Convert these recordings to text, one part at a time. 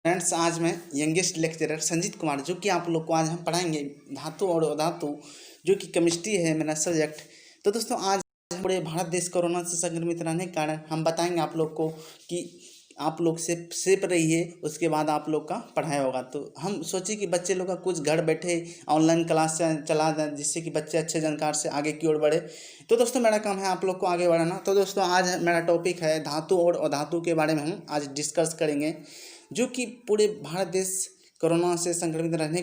Friends, आज मैं youngest lecturer Sanjeet Kumar जो कि आप लोग को आज हम पढ़ाएंगे धातु और अधातु, जो कि केमिस्ट्री है मेरा सब्जेक्ट। तो दोस्तों, आज पूरे भारत देश कोरोना से संक्रमित रहने के कारण हम बताएंगे आप लोग को कि आप लोग सेफ रहिए, उसके बाद आप लोग का पढ़ाई होगा। तो हम सोचे कि बच्चे लोग का कुछ घर बैठे ऑनलाइन क्लास चला दें, जिससे कि बच्चे अच्छे जानकार से आगे की ओर बढ़े। तो दोस्तों, मेरा काम है आप लोग को आगे बढ़ाना। तो दोस्तों, आज मेरा टॉपिक है धातु और अधातु के बारे में हम आज डिस्कस करेंगे, जो कि पूरे भारत देश कोरोना से संक्रमित रहने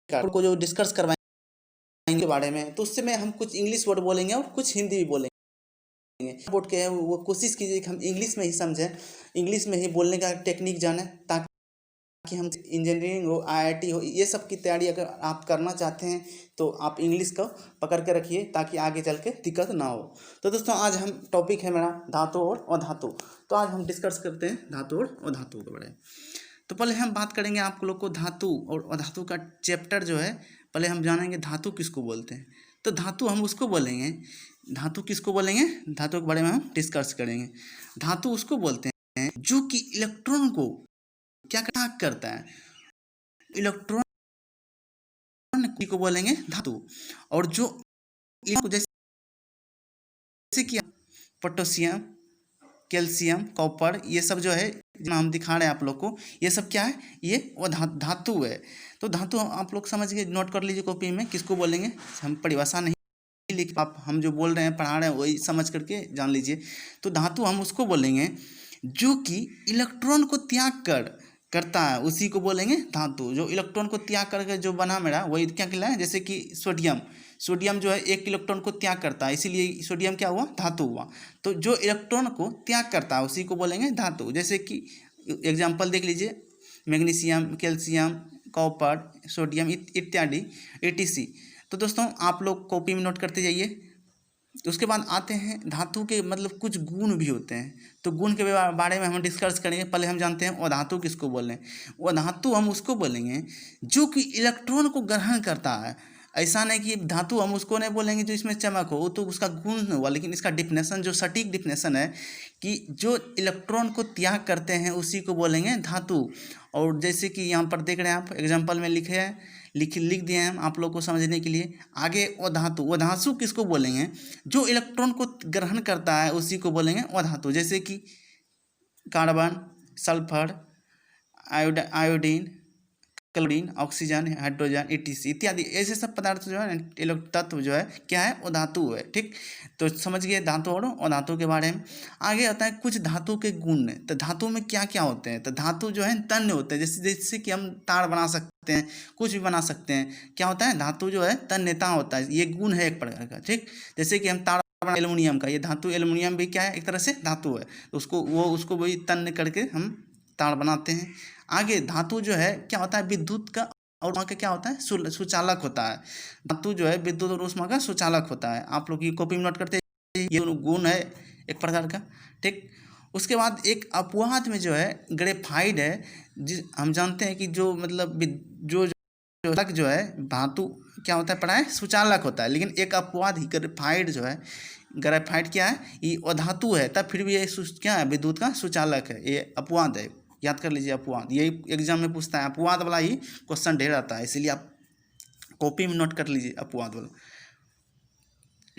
का को जो डिस्कस करवाएंगे के बारे में। तो उससे में हम कुछ इंग्लिश वर्ड बोलेंगे और कुछ हिंदी भी बोलेंगे। बोर्ड के है वो कोशिश कीजिए कि हम इंग्लिश में ही समझें, इंग्लिश में ही बोलने का टेक्निक जाने, ताकि हम इंजीनियरिंग हो, आईआईटी हो, ये सब की तैयारी अगर आप करना चाहते हैं तो आप इंग्लिश को पकड़ के रखिए, ताकि आगे चल के दिक्कत ना हो। तो दोस्तों, आज हम टॉपिक है मेरा धातु और अधातु। तो आज हम डिस्कस करते हैं धातु और अधातु के बारे में। तो पहले हम बात करेंगे आप लोग को धातु और अधातु का चैप्टर जो है। पहले हम जानेंगे धातु किसको बोलते हैं। तो धातु हम उसको बोलेंगे, धातु किसको बोलेंगे, धातु के बारे में हम डिस्कस करेंगे। धातु उसको बोलते हैं जो कि इलेक्ट्रॉन को क्या करता है, इलेक्ट्रॉन को बोलेंगे धातु। और जो जैसे कि पोटेशियम, कैल्शियम, कॉपर, ये सब जो है हम दिखा रहे हैं आप लोग को, ये सब क्या है, ये वो धातु है। तो धातु आप लोग समझ के नोट कर लीजिए कॉपी में, किसको बोलेंगे। हम परिभाषा नहीं लिख, आप हम जो बोल रहे हैं पढ़ा रहे हैं वही समझ करके जान लीजिए। तो धातु हम उसको बोलेंगे जो कि इलेक्ट्रॉन को त्याग करता है, उसी को बोलेंगे धातु। जो इलेक्ट्रॉन को त्याग करके जो बना मेरा, वही क्या कहलाए। जैसे कि सोडियम जो है एक इलेक्ट्रॉन को त्याग करता है, इसीलिए सोडियम क्या हुआ, धातु हुआ। तो जो इलेक्ट्रॉन को त्याग करता है उसी को बोलेंगे धातु। जैसे कि एग्जाम्पल देख लीजिए, मैग्नीशियम, कैल्शियम, कॉपर, सोडियम इत्यादि etc। तो दोस्तों, आप लोग कॉपी में नोट करते जाइए। तो उसके बाद आते हैं धातु के मतलब कुछ गुण भी होते हैं। तो गुण के बारे में हम डिस्कस करेंगे। पहले हम जानते हैं अधातु किसको बोल रहे हैं। अधातु हम उसको बोलेंगे जो कि इलेक्ट्रॉन को ग्रहण करता है। ऐसा नहीं कि धातु हम उसको नहीं बोलेंगे जो इसमें चमक हो, तो उसका गुण हुआ। लेकिन इसका डिफिनेशन जो सटीक डिफिनेशन है कि जो इलेक्ट्रॉन को त्याग करते हैं उसी को बोलेंगे धातु। और जैसे कि यहाँ पर देख रहे हैं आप, एग्जाम्पल में लिखे हैं, लिख दिए हैं हम आप लोग को समझने के लिए। आगे अधातु किसको बोलेंगे, जो इलेक्ट्रॉन को ग्रहण करता है उसी को बोलेंगे अधातु। जैसे कि carbon, sulphur, iodine, chlorine, oxygen, hydrogen etc इत्यादि ऐसे सब पदार्थ जो है, तत्व जो है क्या है, वो धातु है। ठीक, तो समझ गए धातु और अधातु के बारे में। आगे आता है कुछ धातु के गुण। तो धातु में क्या क्या होते हैं। तो धातु जो है तन्य होते हैं, जैसे कि हम तार बना सकते हैं, कुछ भी बना सकते हैं। क्या होता है, धातु जो है तन्यता होता है, ये गुण है एक प्रकार का। ठीक, जैसे कि हम तार एल्युमिनियम का, ये धातु एल्युमिनियम भी क्या है, एक तरह से धातु है। तो उसको वही तन्य करके हम तार बनाते हैं। आगे धातु जो है क्या होता है, विद्युत का और ऊष्मा का क्या होता है, सुचालक होता है। धातु जो है विद्युत और ऊष्मा का सुचालक होता है। आप लोग की कॉपी में नोट करते हैं, ये गुण है एक प्रकार का। ठीक, उसके बाद एक अपवाद में जो है ग्रेफाइड है। हम जानते हैं कि जो मतलब जो है धातु क्या होता है, पढ़ा है, सुचालक होता है। लेकिन एक अपवाद ही ग्रेफाइड जो है, ग्रेफाइड क्या है, ये अधातु है, तब फिर भी ये क्या है, विद्युत का सुचालक है। ये अपवाद है, याद कर लीजिए अपवाद। यही एग्जाम में पूछता है, अपवाद वाला ही क्वेश्चन ढेर आता है, इसीलिए आप कॉपी में नोट कर लीजिए अपवाद वाला।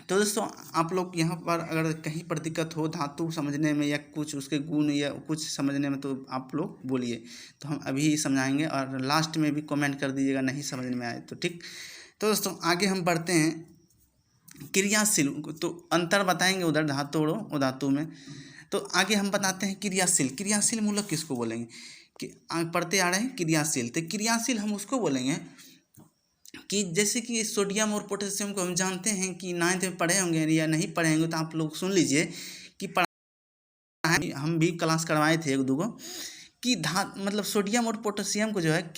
तो दोस्तों, आप लोग यहाँ पर अगर कहीं पर दिक्कत हो धातु समझने में या कुछ उसके गुण या कुछ समझने में, तो आप लोग बोलिए, तो हम अभी समझाएंगे। और लास्ट में भी कमेंट कर दीजिएगा नहीं समझ में आए तो। ठीक, तो दोस्तों आगे हम बढ़ते हैं क्रियाशील। तो अंतर बताएंगे उधर धातु और अधातु में। तो आगे हम बताते हैं क्रियाशील मूलक किसको बोलेंगे, कि पढ़ते आ रहे हैं क्रियाशील। तो क्रियाशील हम उसको बोलेंगे कि जैसे कि सोडियम और पोटेशियम को हम जानते हैं कि 9th में पढ़े होंगे या नहीं पढ़े होंगे, तो आप लोग सुन लीजिए कि हम भी क्लास करवाए थे एक दूगो, कि मतलब सोडियम और पोटेशियम को जो है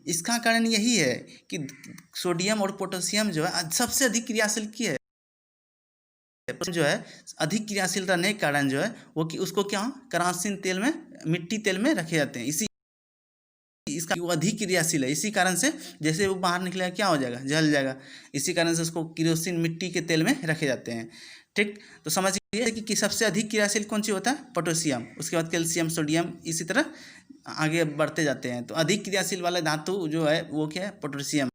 इसका कारण यही है कि सोडियम और पोटेशियम जो है सबसे अधिक क्रियाशील की है, जो है अधिक क्रियाशील रहने के कारण जो है वो कि उसको क्या करासीन तेल में, मिट्टी तेल में रखे जाते हैं। इसका वो अधिक क्रियाशील है, इसी कारण से जैसे वो बाहर निकलेगा क्या हो जाएगा, जल जाएगा। इसी कारण से उसको केरोसिन मिट्टी के तेल में रखे जाते हैं। ठीक। तो समझिए कि सबसे अधिक क्रियाशील कौन सी होता है, पोटेशियम, उसके बाद कैल्शियम, सोडियम, इसी तरह आगे बढ़ते जाते हैं। तो अधिक क्रियाशील वाला धातु जो है वो क्या है, पोटेशियम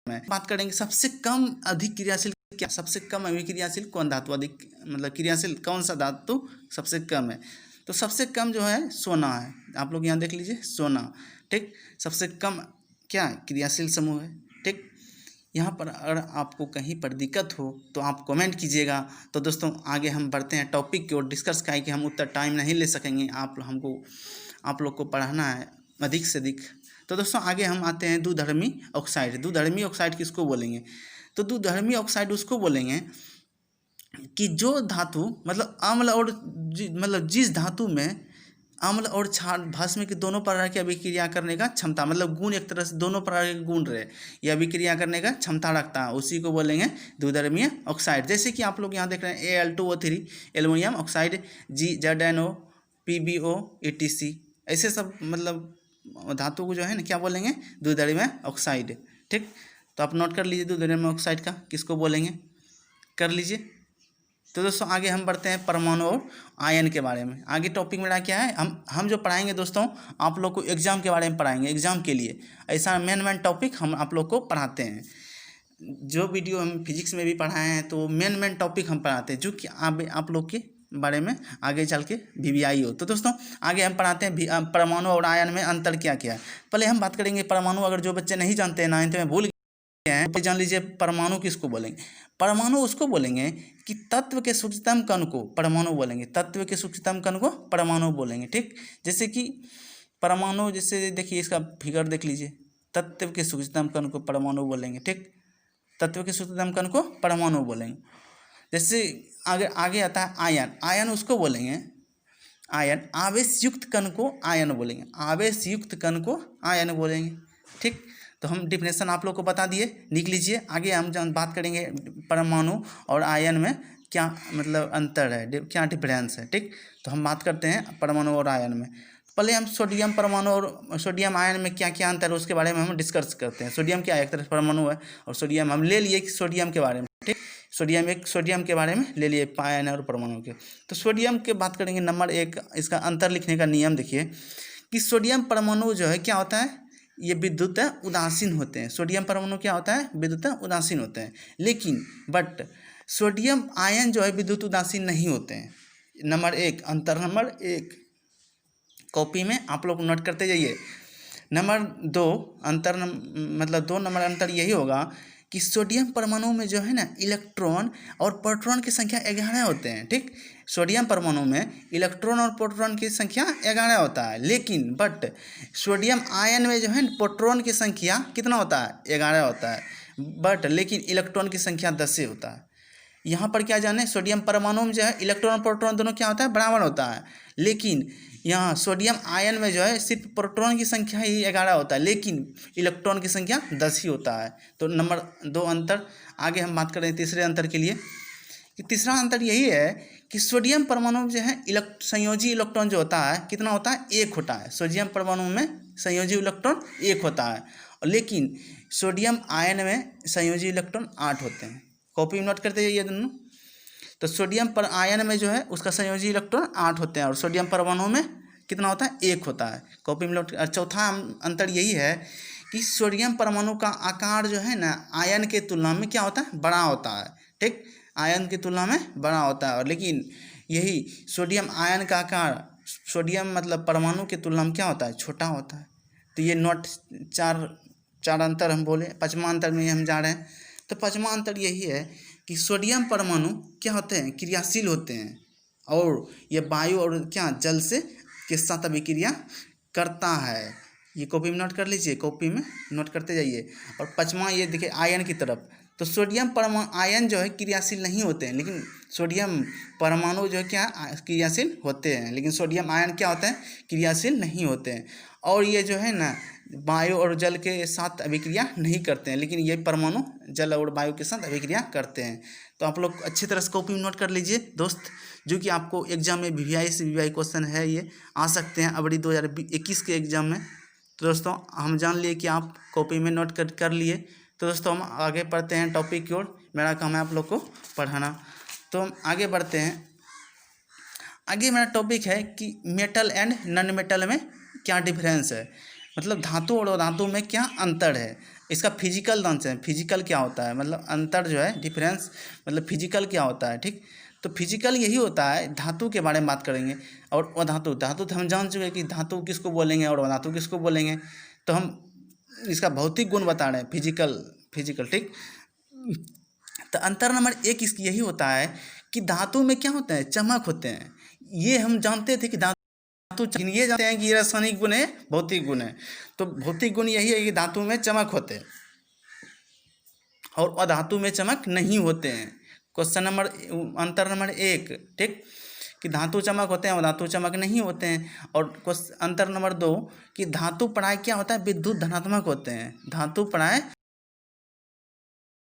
है। बात करेंगे सबसे कम अधिक क्रियाशील क्या, सबसे कम अभिक्रियाशील कौन धातु अधिक, मतलब क्रियाशील कौन सा धातु सबसे कम है। तो सबसे कम जो है सोना है, आप लोग यहाँ देख लीजिए सोना, ठीक। सबसे कम क्या क्रियाशील समूह है, ठीक। यहाँ पर अगर आपको कहीं पर दिक्कत हो तो आप कमेंट कीजिएगा। तो दोस्तों आगे हम बढ़ते हैं टॉपिक की ओर, डिस्कस का है कि हम उतना टाइम नहीं ले सकेंगे, आप लोग को पढ़ाना है अधिक से अधिक। तो दोस्तों आगे हम आते हैं द्विधर्मी ऑक्साइड। द्विधर्मी ऑक्साइड किसको बोलेंगे, तो द्विधर्मी ऑक्साइड उसको बोलेंगे कि जो धातु मतलब अम्ल और मतलब जिस धातु में अम्ल और क्षार भस्म की दोनों प्रकार की अभिक्रिया करने का क्षमता, मतलब गुण एक तरह से दोनों प्रकार के गुण रहे, यह अभिक्रिया करने का क्षमता रखता है, उसी को बोलेंगे द्विधर्मीय ऑक्साइड। जैसे कि आप लोग यहाँ देख रहे हैं Al2O3 aluminium oxide, ZnO, PbO, EtC, ऐसे सब मतलब धातु को जो है ना क्या बोलेंगे, द्विधर्मीय ऑक्साइड, ठीक। तो आप नोट कर लीजिए द्विधर्मीय ऑक्साइड का किसको बोलेंगे, कर लीजिए। तो दोस्तों आगे हम बढ़ते हैं परमाणु और आयन के बारे में। आगे टॉपिक मेरा क्या है, हम जो पढ़ाएंगे दोस्तों आप लोग को एग्जाम के बारे में पढ़ाएंगे, एग्जाम के लिए ऐसा मेन टॉपिक हम आप लोग को पढ़ाते हैं। जो वीडियो हम फिजिक्स में भी पढ़ाए हैं तो मेन टॉपिक हम पढ़ाते हैं जो कि आप लोग के बारे में आगे चल के VVI हो। तो दोस्तों आगे हम पढ़ाते हैं परमाणु और आयन में अंतर क्या क्या है। पहले हम बात करेंगे परमाणु, अगर जो बच्चे नहीं जानते हैं 9th में भूल हैं तो जान लीजिए परमाणु किसको बोलेंगे। परमाणु उसको बोलेंगे कि तत्व के सूक्ष्मतम कण को परमाणु बोलेंगे, तत्व के सूक्ष्मतम कण को परमाणु बोलेंगे, ठीक। जैसे कि परमाणु, जैसे देखिए इसका फिगर देख लीजिए, तत्व के सूक्ष्मतम कण को परमाणु बोलेंगे, ठीक। तत्व के सूक्ष्मतम कण को परमाणु बोलेंगे। जैसे आगे आता है आयन, आयन उसको बोलेंगे, आयन आवेश युक्त कण को आयन बोलेंगे, आवेश युक्त कण को आयन बोलेंगे, ठीक। तो हम डिफिनेशन आप लोग को बता दिए, लिख लीजिए। आगे हम जब बात करेंगे परमाणु और आयन में क्या मतलब अंतर है, क्या डिफरेंस है, ठीक। तो हम बात करते हैं परमाणु और आयन में। पहले हम सोडियम परमाणु और सोडियम आयन में क्या क्या अंतर है उसके बारे में हम डिस्कस करते हैं। सोडियम क्या है, एक तरह से परमाणु है, और सोडियम हम ले लिए कि सोडियम के बारे में, ठीक। सोडियम के बारे में ले लिए आयन और परमाणु के। तो सोडियम के बात करेंगे नंबर 1, इसका अंतर लिखने का नियम देखिए कि सोडियम परमाणु जो है क्या होता है, ये विद्युत उदासीन होते हैं। सोडियम परमाणु क्या होता है, विद्युत उदासीन होते हैं। लेकिन बट सोडियम आयन जो है विद्युत उदासीन नहीं होते हैं। नंबर 1 अंतर, नंबर 1 कॉपी में आप लोग नोट करते जाइए। नंबर 2 अंतर मतलब 2 नंबर अंतर यही होगा कि सोडियम परमाणु में जो है ना इलेक्ट्रॉन और प्रोटॉन की संख्या 11 होते हैं, ठीक। सोडियम परमाणु में इलेक्ट्रॉन और प्रोटॉन की संख्या 11 होता है, लेकिन बट सोडियम आयन में जो है प्रोटॉन की संख्या कितना होता है, 11 होता है, बट लेकिन इलेक्ट्रॉन की संख्या 10 से होता है। यहाँ पर क्या जाने, सोडियम परमाणु में जो है इलेक्ट्रॉन और प्रोटॉन दोनों क्या होता है, बराबर होता है, लेकिन यहाँ सोडियम आयन में जो है सिर्फ प्रोटॉन की संख्या ही 11 होता है, लेकिन इलेक्ट्रॉन की संख्या 10 ही होता है। तो नंबर 2 अंतर। आगे हम बात करें तीसरे अंतर के लिए, कि तीसरा अंतर यही है कि सोडियम परमाणु में जो है संयोजी इलेक्ट्रॉन जो होता है कितना होता है, 1 होता है। सोडियम परमाणु में संयोजी इलेक्ट्रॉन 1 होता है, और लेकिन सोडियम आयन में संयोजी इलेक्ट्रॉन 8 होते हैं। कॉपी नोट करते जाइए दोनों। तो सोडियम पर आयन में जो है उसका संयोजी इलेक्ट्रॉन 8 होते हैं, और सोडियम परमाणु में कितना होता है, 1 होता है। कॉपी में नोट। चौथा अंतर यही है कि सोडियम परमाणु का आकार जो है ना आयन के तुलना में क्या होता है, बड़ा होता है, ठीक। आयन की तुलना में बड़ा होता है, और लेकिन यही सोडियम आयन का आकार सोडियम मतलब परमाणु की तुलना में क्या होता है, छोटा होता है। तो ये नोट चार अंतर हम बोले। पाँचवा अंतर में हम जा रहे हैं। तो पाँचवा अंतर यही है कि सोडियम परमाणु क्या होते हैं, क्रियाशील होते हैं, और ये वायु और क्या जल से के साथ अभिक्रिया करता है। ये कॉपी में नोट कर लीजिए, कॉपी में नोट करते जाइए। और पाँचवा ये देखिए आयन की तरफ, तो सोडियम परमाणु आयन जो है क्रियाशील नहीं होते हैं, लेकिन सोडियम परमाणु जो है क्या क्रियाशील होते हैं, लेकिन सोडियम आयन क्या होते हैं, क्रियाशील नहीं होते हैं। और ये जो है ना वायु और जल के साथ अभिक्रिया नहीं करते हैं, लेकिन ये परमाणु जल और वायु के साथ अभिक्रिया करते हैं। तो आप लोग अच्छी तरह से कॉपी में नोट कर लीजिए दोस्त, जो कि आपको एग्जाम में VVI से VVI क्वेश्चन है ये आ सकते हैं अबरी 2021 के एग्जाम में। तो दोस्तों हम जान लिए कि आप कॉपी में नोट कर लिए। तो दोस्तों हम आगे पढ़ते हैं टॉपिक की ओर। मेरा काम है आप लोग को पढ़ाना। तो हम आगे बढ़ते हैं। आगे मेरा टॉपिक है कि मेटल एंड नॉन मेटल में क्या डिफरेंस है, मतलब धातु और अधातु में क्या अंतर है, इसका फिजिकल अंश है, फिजिकल क्या होता है, मतलब अंतर जो है डिफरेंस, मतलब फिजिकल क्या होता है। ठीक, तो फिजिकल यही होता है, धातु के बारे में बात करेंगे। और अधातु, धातु तो हम जान चुके हैं कि धातु किसको बोलेंगे और अधातु किसको बोलेंगे, तो हम इसका भौतिक गुण बता रहे हैं, फिजिकल फिजिकल। ठीक, तो अंतर नंबर एक इसकी यही होता है कि धातु में क्या होते हैं, चमक होते हैं। ये हम जानते थे कि धातु, ये जानते हैं कि ये रासायनिक गुण है, भौतिक गुण है। तो भौतिक गुण यही है कि धातु में चमक होते हैं और अधातु में चमक नहीं होते हैं। क्वेश्चन नंबर, अंतर नंबर एक। ठीक, कि धातु चमक होते हैं और धातु चमक नहीं होते हैं। और अंतर नंबर दो कि धातु प्राय क्या होता है, विद्युत धनात्मक होते हैं, धातु प्राय,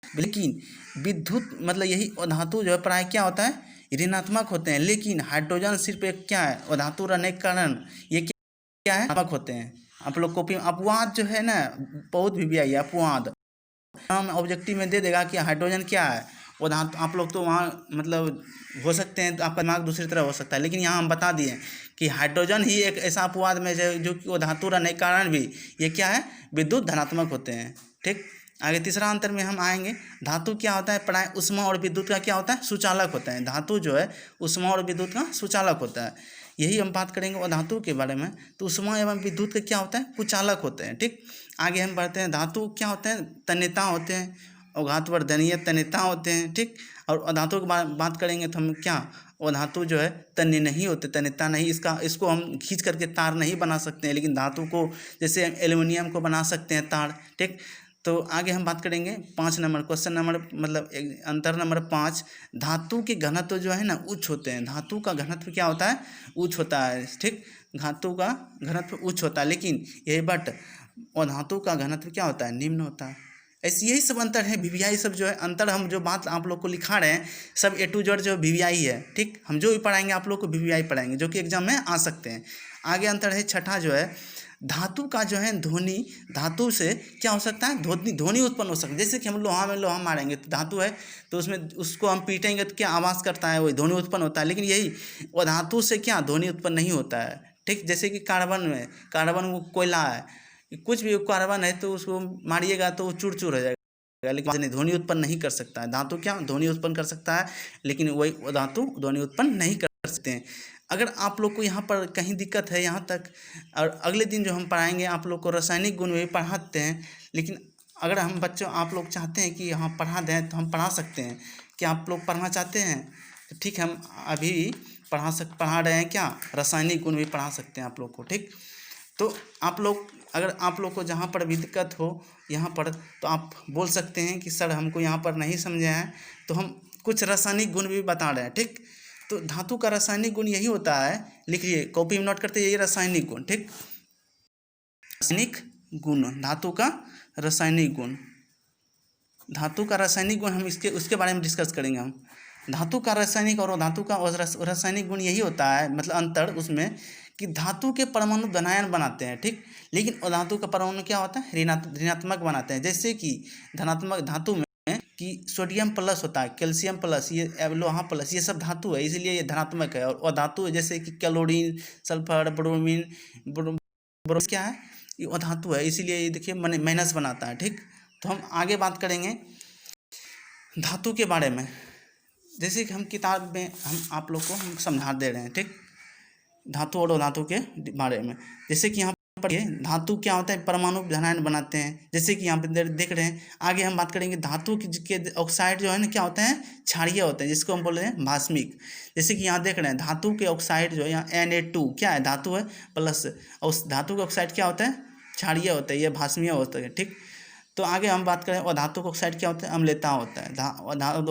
लेकिन विद्युत मतलब यही धातु जो है प्राय क्या होता है, ऋणात्मक होते हैं। लेकिन हाइड्रोजन सिर्फ एक क्या है, धातु रहने के कारण ये क्या है, धनात्मक होते हैं। आप लोग कॉपी अपवाद जो है ना, बहुत भी आई है अपवाद, हम ऑब्जेक्टिव में दे देगा कि हाइड्रोजन क्या है, वो धातु। आप लोग तो वहाँ मतलब हो सकते हैं, तो आपका दिमाग दूसरी तरह हो सकता है, लेकिन यहाँ हम बता दिए कि हाइड्रोजन ही एक ऐसा अपवाद में जो कि वो धातु रहने के कारण भी ये क्या है, विद्युत धनात्मक होते हैं। ठीक, आगे तीसरा अंतर में हम आएंगे। धातु क्या होता है, प्राय ऊष्मा और विद्युत का क्या होता है, सुचालक होता है। धातु जो है ऊष्मा और विद्युत का सुचालक होता है, यही हम बात करेंगे। और धातु के बारे में तो ऊष्मा एवं विद्युत का क्या होता है, कुचालक होते हैं। ठीक, आगे हम बढ़ते हैं। धातु क्या होते हैं, तन्यता होते हैं और घातवर्धनीय तन्यता होते हैं। ठीक, और अधातु की बात करेंगे तो हम क्या, और धातु जो है तन्य नहीं होते, तन्यता नहीं, इसको हम खींच करके तार नहीं बना सकते हैं, लेकिन धातु को जैसे एल्युमिनियम को बना सकते हैं तार। ठीक, तो आगे हम बात करेंगे 5 नंबर क्वेश्चन नंबर, मतलब अंतर नंबर 5। धातु के घनत्व जो है ना उच्च होते हैं, धातु का घनत्व क्या होता है, उच्च होता है। ठीक, धातु का घनत्व उच्च होता है, लेकिन यही बट और धातु का घनत्व क्या होता है, निम्न होता है। ऐसे यही सब अंतर है। वीवीआई सब जो है अंतर, हम जो बात आप लोग को लिखा रहे हैं सब ए टू जेड जो वीवीआई है। ठीक, हम जो भी पढ़ाएंगे आप लोग को वीवीआई पढ़ाएंगे, जो कि एग्जाम में आ सकते हैं। आगे अंतर है छठा जो है, धातु का जो है ध्वनि, धातु से क्या हो सकता है, ध्वनि उत्पन्न हो सकता है। जैसे कि हम लोहा में लोहा मारेंगे तो धातु है, तो उसमें उसको हम पीटेंगे तो क्या आवाज़ करता है, वही ध्वनि उत्पन्न होता है। लेकिन यही वो धातु से क्या ध्वनि उत्पन्न नहीं होता है। ठीक, जैसे कि कार्बन में, कार्बन वो कोयला है, कुछ भी कार्बन है तो उसको मारिएगा तो वो चूर चूर हो जाएगा, लेकिन ध्वनि उत्पन्न नहीं कर सकता है। धातु क्या ध्वनि उत्पन्न कर सकता है, लेकिन वही धातु ध्वनि उत्पन्न नहीं कर सकते हैं। अगर आप लोग को यहाँ पर कहीं दिक्कत है यहाँ तक, और अगले दिन जो हम पढ़ाएंगे आप लोग को रासायनिक गुण में भी पढ़ाते हैं, लेकिन अगर हम बच्चों आप लोग चाहते हैं कि यहाँ पढ़ा दें तो हम पढ़ा सकते हैं। क्या आप लोग पढ़ना चाहते हैं, तो ठीक है, हम अभी पढ़ा रहे हैं, क्या रासायनिक गुण भी पढ़ा सकते हैं आप लोग को। ठीक, तो आप लोग, अगर आप लोग को जहाँ पर भी दिक्कत हो यहाँ पर, तो आप बोल सकते हैं कि सर हमको यहाँ पर नहीं समझे हैं, तो हम कुछ रासायनिक गुण भी बता रहे हैं। ठीक, तो धातु का रासायनिक गुण यही होता है, लिखिए कॉपी में नोट करते, यही रासायनिक गुण। ठीक, रासायनिक गुण, धातु का रासायनिक गुण, धातु का रासायनिक गुण हम उसके बारे में डिस्कस करेंगे हम। धातु का रासायनिक और धातु का रासायनिक गुण यही होता है, मतलब अंतर उसमें कि धातु के परमाणु धनायन बनाते हैं। ठीक, लेकिन अधातु का परमाणु क्या होता है, ऋणात्मक बनाते हैं। जैसे कि धनात्मक धातु में कि सोडियम प्लस होता है, कैल्शियम प्लस, ये लोहा प्लस, ये सब धातु है, इसलिए ये धनात्मक है। और अधातु जैसे कि क्लोरीन, सल्फर, ब्रोमीन, क्या है, ये अधातु है, इसीलिए ये देखिए माइनस बनाता है। ठीक, तो हम आगे बात करेंगे धातु के बारे में, जैसे कि हम किताब में हम आप लोग को हम समझा दे रहे हैं। ठीक, धातु और अधातु के बारे में, जैसे कि यहाँ पर ये धातु क्या होता है, परमाणु धनायन बनाते हैं, जैसे कि यहाँ पे देख रहे हैं। आगे हम बात करेंगे धातु के ऑक्साइड जो है ना क्या होते हैं, क्षारीय होते हैं, जिसको हम बोल रहे हैं भास्मिक। जैसे कि यहाँ देख रहे हैं धातु के ऑक्साइड जो है, यहाँ Na2 क्या है, धातु है प्लस, और धातु का ऑक्साइड क्या होता है, क्षारीय होता है, ये भास्मीय होता है। ठीक, तो आगे हम बात करें अधातु का ऑक्साइड क्या होता है, अम्लता होता है।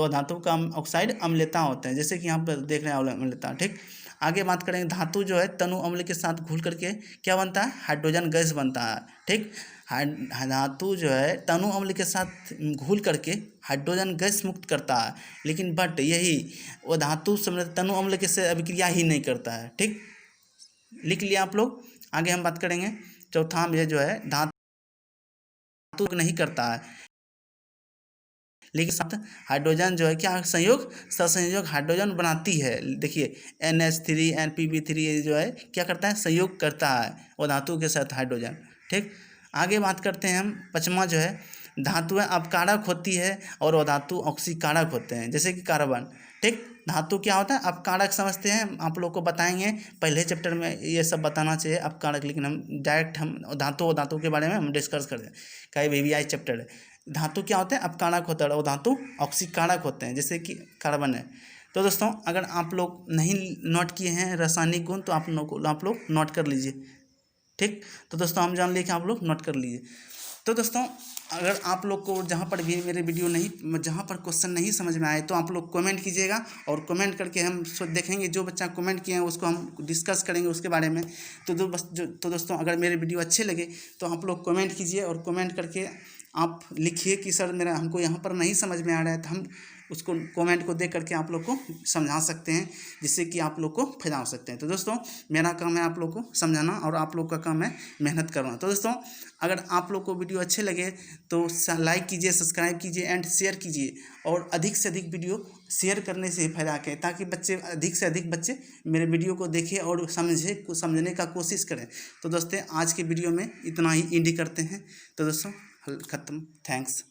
धातु का ऑक्साइड अम्लता होता है, जैसे कि यहाँ पर देख रहे हैं अम्लता। ठीक, आगे बात करेंगे धातु जो है तनु अम्ल के साथ घुल करके क्या बनता है, हाइड्रोजन गैस बनता है। ठीक, धातु जो है तनु अम्ल के साथ घुल करके हाइड्रोजन गैस मुक्त करता है, लेकिन बट यही वो धातु तनु अम्ल के से अभिक्रिया ही नहीं करता है। ठीक, लिख लिया आप लोग। आगे हम बात करेंगे चौथा में जो है धातु नहीं करता है, लेकिन साथ हाइड्रोजन जो है क्या संयोग सहसंयोग हाइड्रोजन बनाती है। देखिए NH3 NPB3 ये जो है क्या करता है, संयोग करता है वो धातु के साथ हाइड्रोजन। ठीक, आगे बात करते हैं हम। पाँचवा जो है धातुएं अपकारक होती है और वो धातु ऑक्सीकारक होते हैं, जैसे कि कार्बन। ठीक, धातु क्या होता है अपकारक समझते हैं, आप लोग को बताएंगे पहले चैप्टर में ये सब बताना चाहिए अपकारक, लेकिन हम डायरेक्ट हम धातु के बारे में हम डिस्कस कर दें, कई VVI चैप्टर है। धातु क्या होते हैं अपकारक होता है और धातु ऑक्सीकारक होते हैं, जैसे कि कार्बन है। तो दोस्तों अगर आप लोग नहीं नोट किए हैं रासायनिक गुण तो आप लोग नोट कर लीजिए। ठीक, तो दोस्तों हम जान लिए कि आप लोग नोट कर लीजिए। तो दोस्तों अगर आप लोग को जहाँ पर भी मेरे वीडियो नहीं, जहाँ पर क्वेश्चन नहीं समझ में आए तो आप लोग कमेंट कीजिएगा, और कमेंट करके हम देखेंगे जो बच्चा कमेंट किए हैं उसको हम डिस्कस करेंगे उसके बारे में। तो दोस्तों अगर मेरे वीडियो अच्छे लगे तो आप लोग कमेंट कीजिए, और कमेंट करके आप लिखिए कि सर हमको यहाँ पर नहीं समझ में आ रहा है, तो हम उसको कमेंट को देख करके आप लोग को समझा सकते हैं, जिससे कि आप लोग को फायदा हो सकते हैं। तो दोस्तों मेरा काम है आप लोग को समझाना, और आप लोग का काम है मेहनत करना। तो दोस्तों अगर आप लोग को वीडियो अच्छे लगे तो लाइक कीजिए, सब्सक्राइब कीजिए एंड शेयर कीजिए, और अधिक से अधिक वीडियो शेयर करने से फैला के, ताकि अधिक से अधिक बच्चे मेरे वीडियो को देखें और समझने का कोशिश करें। तो दोस्तों आज के वीडियो में इतना ही एंड करते हैं। तो दोस्तों खत्म, थैंक्स।